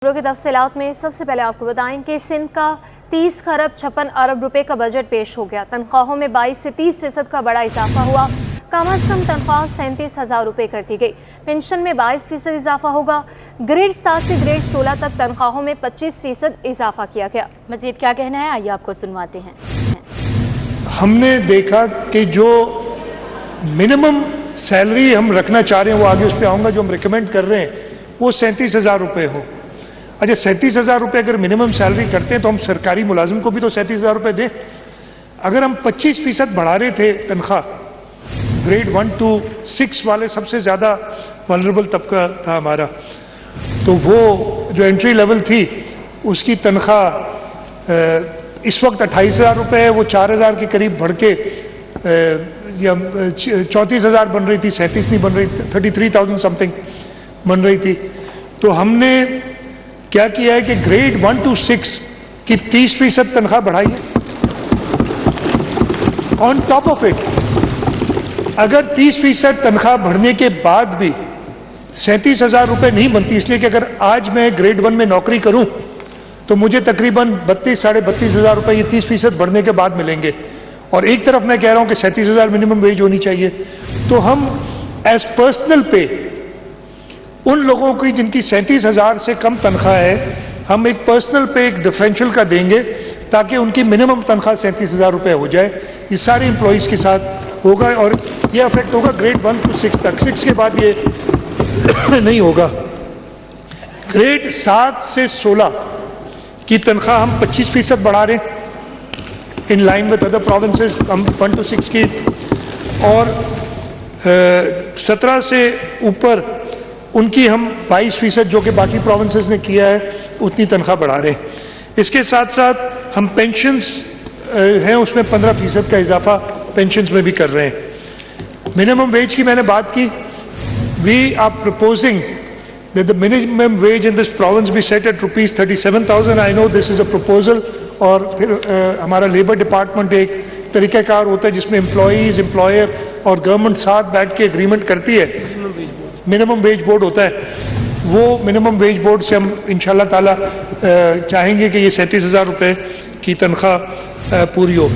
खबरों की तफसीलात में सबसे पहले आपको बताएं कि सिंध का 30 खरब 56 अरब रुपए का बजट पेश हो गया। तनख्वाहों में 22 से 30% का बड़ा इजाफा हुआ। कम अज कम तनख्वाह 37,000 रुपए कर दी गई। पेंशन में 22% इजाफा होगा। ग्रेड 7 से ग्रेड 16 तक तनख्वाहों में 25% इजाफा किया गया। मजीद क्या कहना है, आइए आपको सुनवाते हैं। हमने देखा कि जो मिनिमम सैलरी हम रखना चाह रहे हैं, वो आगे उस पर आऊँगा, जो हम रिकमेंड कर रहे हैं वो 37,000 रुपये हो। अच्छा, 37,000 रुपये अगर मिनिमम सैलरी करते हैं तो हम सरकारी मुलाजिम को भी तो 37,000 रुपये दें। अगर हम 25% बढ़ा रहे थे तनख्वाह, ग्रेड 1 to 6 वाले सबसे ज़्यादा वल्नरेबल तबका था हमारा, तो वो जो एंट्री लेवल थी उसकी तनख्वाह इस वक्त 28,000 रुपये है, वो 4,000 के करीब बढ़ के 34,000 बन रही थी, 37 नहीं बन रही, 33,000 समथिंग बन रही थी। तो हमने क्या किया है कि ग्रेड 1 to 6 की 30% तनख्वाह बढ़ाई है। ऑन टॉप ऑफ इट, अगर 30% तनख्वाह बढ़ने के बाद भी 37,000 रुपये नहीं बनती, इसलिए कि अगर आज मैं ग्रेड 1 में नौकरी करूं तो मुझे तकरीबन 32 साढ़े 32,000 रुपये ये 30% बढ़ने के बाद मिलेंगे, और एक तरफ मैं कह रहा हूं कि 37,000 मिनिमम वेज होनी चाहिए, तो हम एज पर्सनल पे उन लोगों की जिनकी 37,000 से कम तनख्वाह है, हम एक पर्सनल पे एक डिफरेंशियल का देंगे ताकि उनकी मिनिमम तनख्वाह 37,000 रुपये हो जाए। ये सारे एम्प्लॉइज़ के साथ होगा और ये अफेक्ट होगा ग्रेड 1 to 6 तक। 6 के बाद ये नहीं होगा। ग्रेड 7 से 16 की तनख्वाह हम 25% बढ़ा रहे हैं in line with other provinces. हम 1 to 6 की, और 17 से ऊपर उनकी हम 22% जो कि बाकी प्रोविंसेस ने किया है उतनी तनख्वाह बढ़ा रहे हैं। इसके साथ साथ हम पेंशन्स हैं उसमें 15% का इजाफा पेंशन्स में भी कर रहे हैं। मिनिमम वेज की मैंने बात की। We are proposing that the minimum wage in this province be set at rupees 37,000. I know this is a proposal, और फिर हमारा लेबर डिपार्टमेंट एक तरीक़ाकार होता है जिसमें एम्प्लॉइज़, एम्प्लॉयर और गवर्नमेंट साथ बैठ के एग्रीमेंट करती है। मिनिमम वेज बोर्ड होता है, वो मिनिमम वेज बोर्ड से हम इंशाल्लाह ताला चाहेंगे कि ये 37,000 रुपये की तनख्वाह पूरी हो।